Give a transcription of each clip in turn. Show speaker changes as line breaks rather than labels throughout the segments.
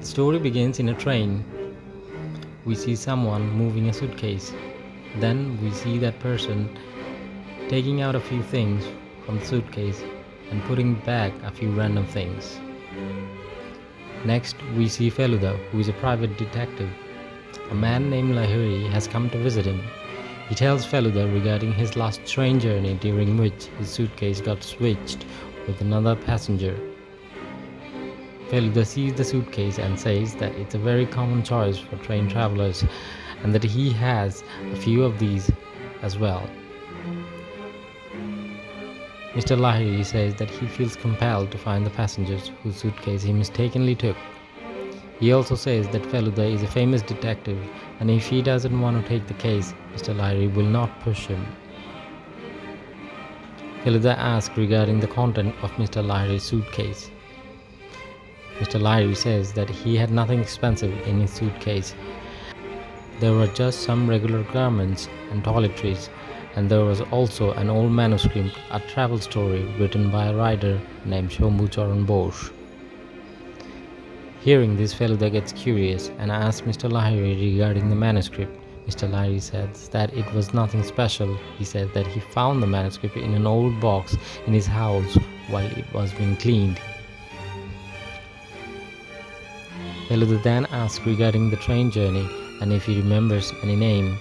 The story begins in a train. We see someone moving a suitcase. Then we see that person taking out a few things from the suitcase and putting back a few random things. Next, we see Feluda, who is a private detective. A man named Lahiri has come to visit him. He tells Feluda regarding his last train journey during which his suitcase got switched with another passenger. Feluda sees the suitcase and says that it's a very common choice for train travelers and that he has a few of these as well. Mr. Lahiri says that he feels compelled to find the passengers whose suitcase he mistakenly took. He also says that Feluda is a famous detective and if he doesn't want to take the case, Mr. Lahiri will not push him. Feluda asks regarding the content of Mr. Lahiri's suitcase. Mr. Lahiri says that he had nothing expensive in his suitcase. There were just some regular garments and toiletries, and there was also an old manuscript, a travel story written by a writer named Shombu Bose. Hearing this, Feluda gets curious and asks Mr. Lahiri regarding the manuscript. Mr. Lahiri says that it was nothing special. He said that he found the manuscript in an old box in his house while it was being cleaned. Feluda then asks regarding the train journey and if he remembers any name.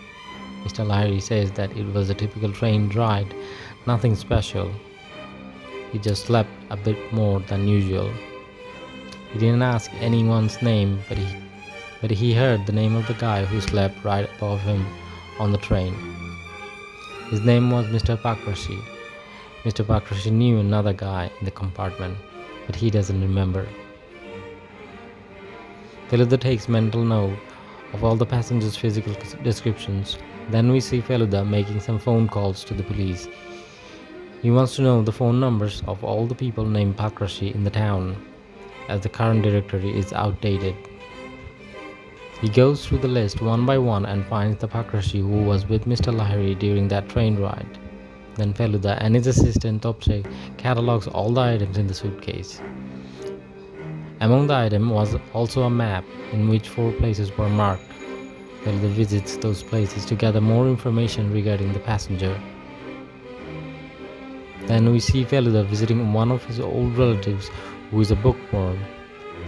Mr. Lahiri says that it was a typical train ride, nothing special. He just slept a bit more than usual. He didn't ask anyone's name, but he heard the name of the guy who slept right above him on the train. His name was Mr. Pakrashi. Mr. Pakrashi knew another guy in the compartment, but he doesn't remember. Feluda takes mental note of all the passengers' physical descriptions. Then we see Feluda making some phone calls to the police. He wants to know the phone numbers of all the people named Pakrashi in the town, as the current directory is outdated. He goes through the list one by one and finds the Pakrashi who was with Mr. Lahiri during that train ride. Then Feluda and his assistant Topse catalogs all the items in the suitcase. Among the items was also a map in which 4 places were marked. Feluda visits those places to gather more information regarding the passenger. Then we see Feluda visiting one of his old relatives who is a bookworm.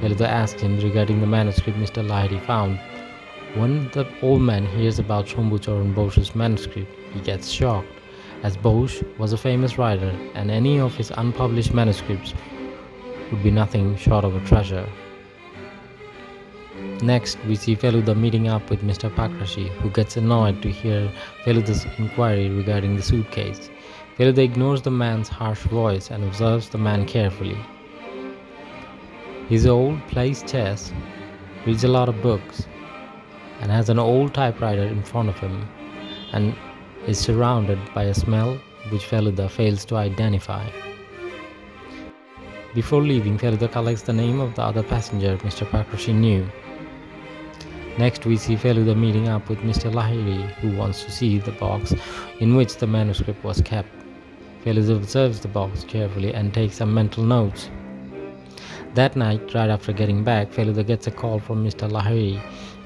Feluda asks him regarding the manuscript Mr. Lahiri found. When the old man hears about Shombu Bose's manuscript, he gets shocked, as Bose was a famous writer and any of his unpublished manuscripts would be nothing short of a treasure. Next, we see Feluda meeting up with Mr. Pakrashi, who gets annoyed to hear Feluda's inquiry regarding the suitcase. Feluda ignores the man's harsh voice and observes the man carefully. He's old, plays chess, reads a lot of books, and has an old typewriter in front of him, and is surrounded by a smell which Feluda fails to identify. Before leaving, Feluda collects the name of the other passenger Mr. Pakrashi knew. Next, we see Feluda meeting up with Mr. Lahiri, who wants to see the box in which the manuscript was kept. Feluda observes the box carefully and takes some mental notes. That night, right after getting back, Feluda gets a call from Mr. Lahiri.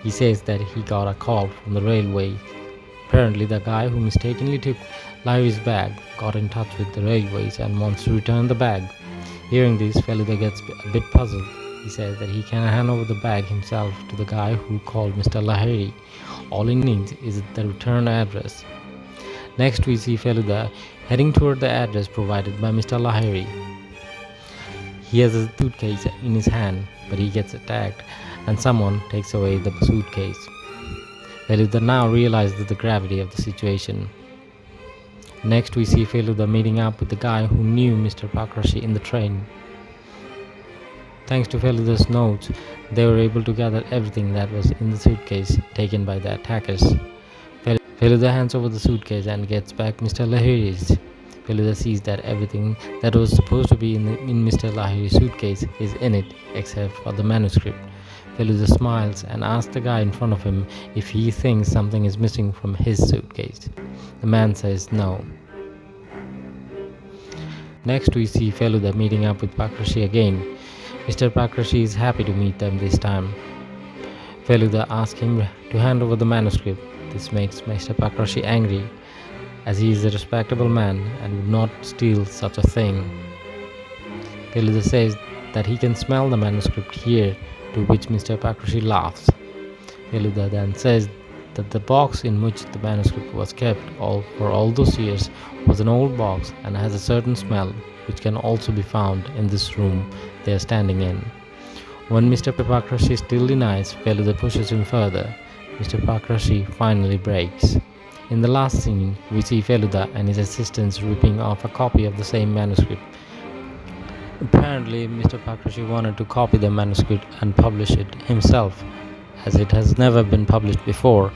He says that he got a call from the railway. Apparently, the guy who mistakenly took Lahiri's bag got in touch with the railways and wants to return the bag. Hearing this, Feluda gets a bit puzzled. He says that he can hand over the bag himself to the guy who called Mr. Lahiri. All he needs is the return address. Next, we see Feluda heading toward the address provided by Mr. Lahiri. He has a suitcase in his hand, but he gets attacked and someone takes away the suitcase. Feluda now realizes the gravity of the situation. Next, we see Feluda meeting up with the guy who knew Mr. Pakrashi in the train. Thanks to Feluda's notes, they were able to gather everything that was in the suitcase taken by the attackers. Feluda hands over the suitcase and gets back Mr. Lahiri's. Feluda sees that everything that was supposed to be in Mr. Lahiri's suitcase is in it, except for the manuscript. Feluda smiles and asks the guy in front of him if he thinks something is missing from his suitcase. The man says no. Next, we see Feluda meeting up with Pakrashi again. Mr. Pakrashi is happy to meet them this time. Feluda asks him to hand over the manuscript. This makes Mr. Pakrashi angry, as he is a respectable man and would not steal such a thing. Feluda says that he can smell the manuscript here, to which Mr. Pakrashi laughs. Feluda then says that the box in which the manuscript was kept for all those years was an old box and has a certain smell, which can also be found in this room they are standing in. When Mr. Pakrashi still denies, Feluda pushes him further. Mr. Pakrashi finally breaks. In the last scene, we see Feluda and his assistants ripping off a copy of the same manuscript. Apparently, Mr. Pakrashi wanted to copy the manuscript and publish it himself, as it has never been published before.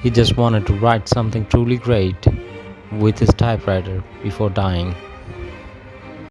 He just wanted to write something truly great with his typewriter before dying.